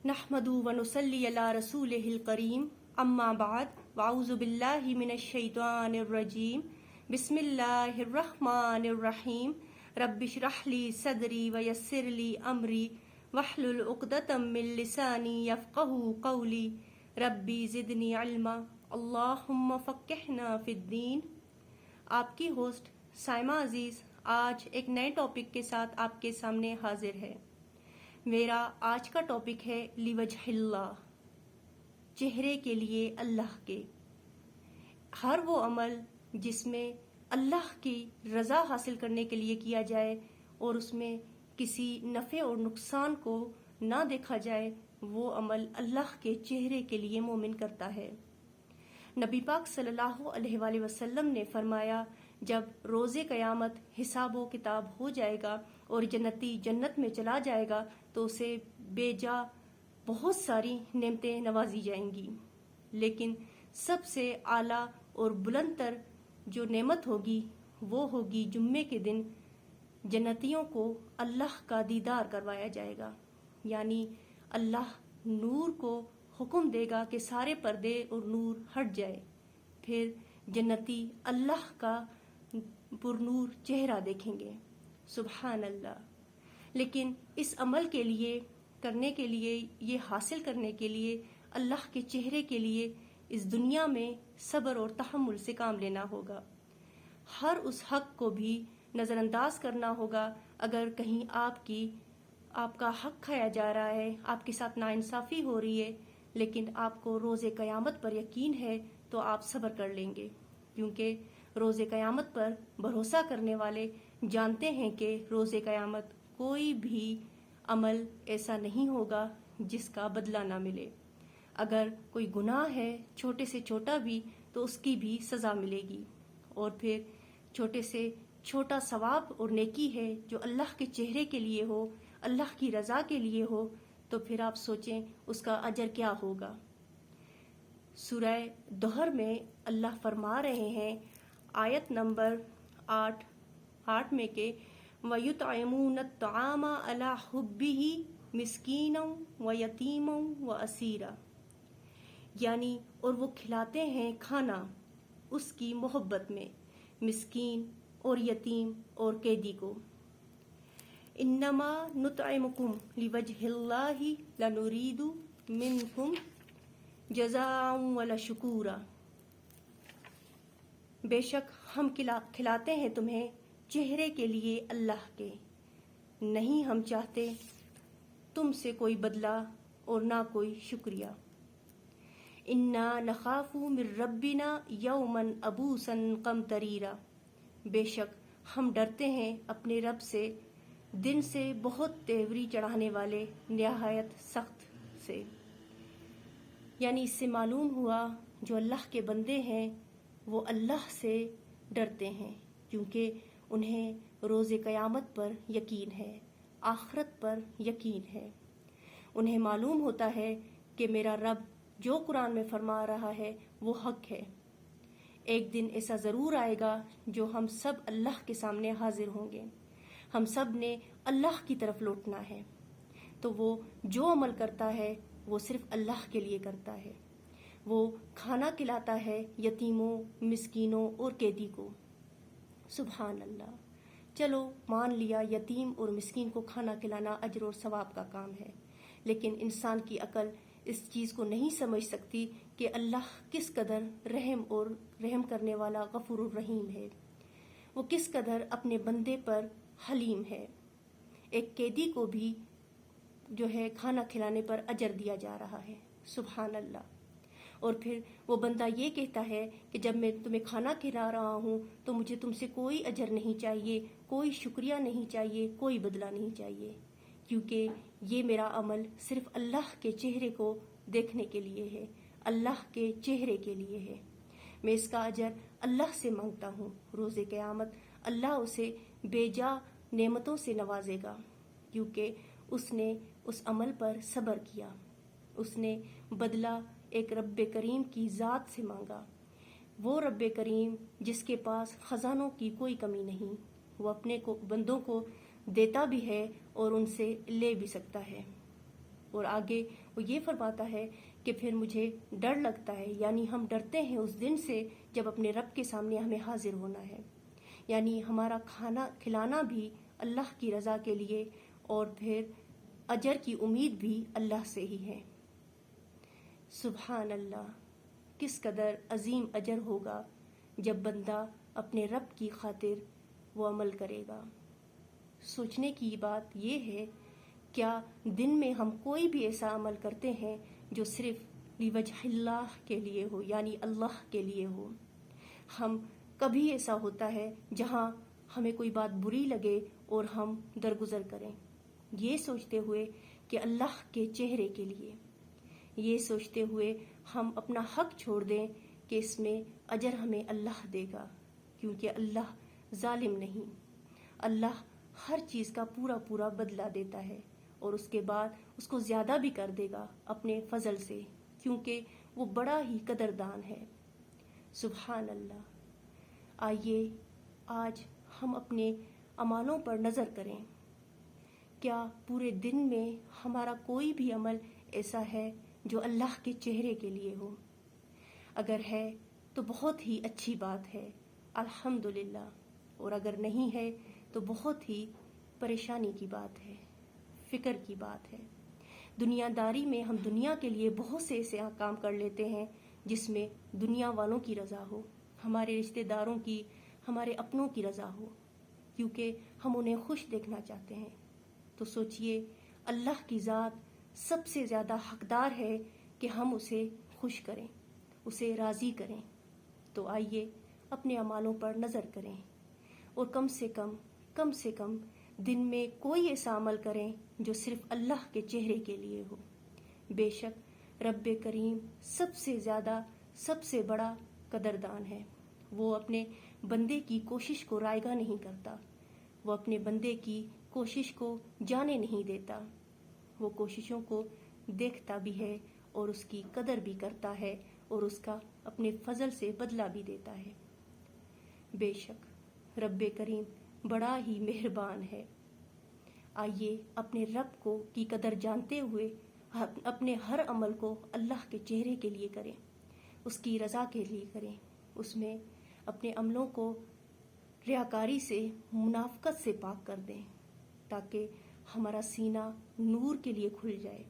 نحمدہ ونصلی علی رسولہ الکریم اما بعد واعوذ باللہ من الشیطان الرجیم بسم اللہ الرحمن الرحیم رب اشرح لی صدری ویسر لی امری واحلل عقدۃ من لسانی یفقہوا قولی ربی زدنی علما اللہم فقہنا فی الدین۔ آپ کی ہوسٹ سائمہ عزیز آج ایک نئے ٹاپک کے ساتھ آپ کے سامنے حاضر ہے۔ میرا آج کا ٹاپک ہے لوجہ اللہ، چہرے کے لیے اللہ کے۔ ہر وہ عمل جس میں اللہ کی رضا حاصل کرنے کے لیے کیا جائے اور اس میں کسی نفع اور نقصان کو نہ دیکھا جائے، وہ عمل اللہ کے چہرے کے لیے مومن کرتا ہے۔ نبی پاک صلی اللہ علیہ وآلہ وسلم نے فرمایا، جب روز قیامت حساب و کتاب ہو جائے گا اور جنتی جنت میں چلا جائے گا تو اسے بے جا بہت ساری نعمتیں نوازی جائیں گی، لیکن سب سے اعلیٰ اور بلند تر جو نعمت ہوگی وہ ہوگی جمعے کے دن جنتیوں کو اللہ کا دیدار کروایا جائے گا۔ یعنی اللہ نور کو حکم دے گا کہ سارے پردے اور نور ہٹ جائے، پھر جنتی اللہ کا پر نور چہرہ دیکھیں گے۔ سبحان اللہ۔ لیکن اس عمل کے لیے کرنے کے لیے، یہ حاصل کرنے کے لیے، اللہ کے چہرے کے لیے اس دنیا میں صبر اور تحمل سے کام لینا ہوگا۔ ہر اس حق کو بھی نظر انداز کرنا ہوگا۔ اگر کہیں آپ کا حق کھایا جا رہا ہے، آپ کے ساتھ ناانصافی ہو رہی ہے، لیکن آپ کو روز قیامت پر یقین ہے تو آپ صبر کر لیں گے، کیونکہ روز قیامت پر بھروسہ کرنے والے جانتے ہیں کہ روز قیامت کوئی بھی عمل ایسا نہیں ہوگا جس کا بدلہ نہ ملے۔ اگر کوئی گناہ ہے چھوٹے سے چھوٹا بھی تو اس کی بھی سزا ملے گی، اور پھر چھوٹے سے چھوٹا ثواب اور نیکی ہے جو اللہ کے چہرے کے لیے ہو، اللہ کی رضا کے لیے ہو، تو پھر آپ سوچیں اس کا اجر کیا ہوگا۔ سورہ دہر میں اللہ فرما رہے ہیں، آیت نمبر 8 میں کہ وَيُطْعِمُونَ الطَّعَامَ عَلَى حُبِّهِ مِسْكِينًا وَيَتِيمًا وَأَسِيرًا، یعنی اور وہ کھلاتے ہیں کھانا اس کی محبت میں مسکین اور یتیم اور قیدی کو۔ انما نطعمکم لوجہ اللہ لا نرید منکم جزاء ولا شکورا، بے شک ہم کھلاتے ہیں تمہیں چہرے کے لیے اللہ کے، نہیں ہم چاہتے تم سے کوئی بدلہ اور نہ کوئی شکریہ۔ انا نخاف من ربنا یوما عبوسا قمطریرا، بے شک ہم ڈرتے ہیں اپنے رب سے دن سے بہت تیوری چڑھانے والے، نہایت سخت سے۔ یعنی اس سے معلوم ہوا جو اللہ کے بندے ہیں وہ اللہ سے ڈرتے ہیں، کیونکہ انہیں روز قیامت پر یقین ہے، آخرت پر یقین ہے۔ انہیں معلوم ہوتا ہے کہ میرا رب جو قرآن میں فرما رہا ہے وہ حق ہے۔ ایک دن ایسا ضرور آئے گا جو ہم سب اللہ کے سامنے حاضر ہوں گے، ہم سب نے اللہ کی طرف لوٹنا ہے، تو وہ جو عمل کرتا ہے وہ صرف اللہ کے لیے کرتا ہے۔ وہ کھانا کھلاتا ہے یتیموں، مسکینوں اور قیدی کو۔ سبحان اللہ۔ چلو مان لیا یتیم اور مسکین کو کھانا کھلانا اجر اور ثواب کا کام ہے، لیکن انسان کی عقل اس چیز کو نہیں سمجھ سکتی کہ اللہ کس قدر رحم کرنے والا غفور الرحیم ہے، وہ کس قدر اپنے بندے پر حلیم ہے۔ ایک قیدی کو بھی جو ہے کھانا کھلانے پر اجر دیا جا رہا ہے۔ سبحان اللہ۔ اور پھر وہ بندہ یہ کہتا ہے کہ جب میں تمہیں کھانا کھلا رہا ہوں تو مجھے تم سے کوئی اجر نہیں چاہیے، کوئی شکریہ نہیں چاہیے، کوئی بدلہ نہیں چاہیے، کیونکہ یہ میرا عمل صرف اللہ کے چہرے کو دیکھنے کے لیے ہے، اللہ کے چہرے کے لیے ہے۔ میں اس کا اجر اللہ سے مانگتا ہوں۔ روز قیامت اللہ اسے بے جا نعمتوں سے نوازے گا، کیونکہ اس نے اس عمل پر صبر کیا، اس نے بدلہ ایک رب کریم کی ذات سے مانگا۔ وہ رب کریم جس کے پاس خزانوں کی کوئی کمی نہیں، وہ اپنے بندوں کو دیتا بھی ہے اور ان سے لے بھی سکتا ہے۔ اور آگے وہ یہ فرماتا ہے کہ پھر مجھے ڈر لگتا ہے، یعنی ہم ڈرتے ہیں اس دن سے جب اپنے رب کے سامنے ہمیں حاضر ہونا ہے، یعنی ہمارا کھانا کھلانا بھی اللہ کی رضا کے لیے اور پھر اجر کی امید بھی اللہ سے ہی ہے۔ سبحان اللہ، کس قدر عظیم اجر ہوگا جب بندہ اپنے رب کی خاطر وہ عمل کرے گا۔ سوچنے کی بات یہ ہے، کیا دن میں ہم کوئی بھی ایسا عمل کرتے ہیں جو صرف لوجہ اللہ کے لیے ہو، یعنی اللہ کے لیے ہو؟ ہم کبھی ایسا ہوتا ہے جہاں ہمیں کوئی بات بری لگے اور ہم درگزر کریں، یہ سوچتے ہوئے کہ اللہ کے چہرے کے لیے، یہ سوچتے ہوئے ہم اپنا حق چھوڑ دیں کہ اس میں اجر ہمیں اللہ دے گا، کیونکہ اللہ ظالم نہیں، اللہ ہر چیز کا پورا پورا بدلہ دیتا ہے اور اس کے بعد اس کو زیادہ بھی کر دے گا اپنے فضل سے، کیونکہ وہ بڑا ہی قدردان ہے۔ سبحان اللہ۔ آئیے آج ہم اپنے اعمالوں پر نظر کریں، کیا پورے دن میں ہمارا کوئی بھی عمل ایسا ہے جو اللہ کے چہرے کے لیے ہو؟ اگر ہے تو بہت ہی اچھی بات ہے، الحمدللہ، اور اگر نہیں ہے تو بہت ہی پریشانی کی بات ہے، فکر کی بات ہے۔ دنیا داری میں ہم دنیا کے لیے بہت سے ایسے کام کر لیتے ہیں جس میں دنیا والوں کی رضا ہو، ہمارے رشتہ داروں کی، ہمارے اپنوں کی رضا ہو، کیونکہ ہم انہیں خوش دیکھنا چاہتے ہیں۔ تو سوچئے، اللہ کی ذات سب سے زیادہ حقدار ہے کہ ہم اسے خوش کریں، اسے راضی کریں۔ تو آئیے اپنے اعمالوں پر نظر کریں اور کم سے کم دن میں کوئی ایسا عمل کریں جو صرف اللہ کے چہرے کے لیے ہو۔ بے شک رب کریم سب سے زیادہ، سب سے بڑا قدردان ہے۔ وہ اپنے بندے کی کوشش کو رائگاں نہیں کرتا، وہ اپنے بندے کی کوشش کو جانے نہیں دیتا، وہ کوششوں کو دیکھتا بھی ہے اور اس کی قدر بھی کرتا ہے اور اس کا اپنے فضل سے بدلہ بھی دیتا ہے۔ بے شک رب کریم بڑا ہی مہربان ہے۔ آئیے اپنے رب کو کی قدر جانتے ہوئے اپنے ہر عمل کو اللہ کے چہرے کے لیے کریں، اس کی رضا کے لیے کریں، اس میں اپنے عملوں کو ریاکاری سے، منافقت سے پاک کر دیں، تاکہ ہمارا سینہ نور کے لیے کھل جائے،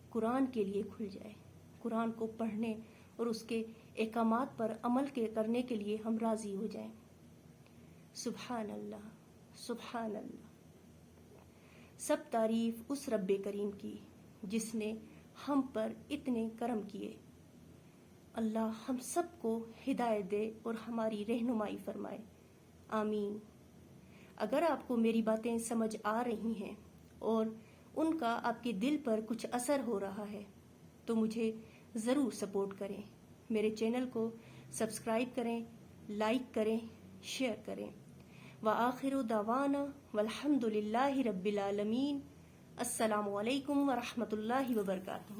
قرآن کے لیے کھل جائے، قرآن کو پڑھنے اور اس کے احکامات پر عمل کرنے کے لیے ہم راضی ہو جائیں۔ سبحان اللہ، سبحان اللہ۔ سب تعریف اس رب کریم کی جس نے ہم پر اتنے کرم کیے۔ اللہ ہم سب کو ہدایت دے اور ہماری رہنمائی فرمائے، آمین۔ اگر آپ کو میری باتیں سمجھ آ رہی ہیں اور ان کا آپ کے دل پر کچھ اثر ہو رہا ہے تو مجھے ضرور سپورٹ کریں، میرے چینل کو سبسکرائب کریں، لائک کریں، شیئر کریں۔ وآخر دعوانا والحمد للہ رب العالمین۔ السلام علیکم ورحمۃ اللہ وبرکاتہ۔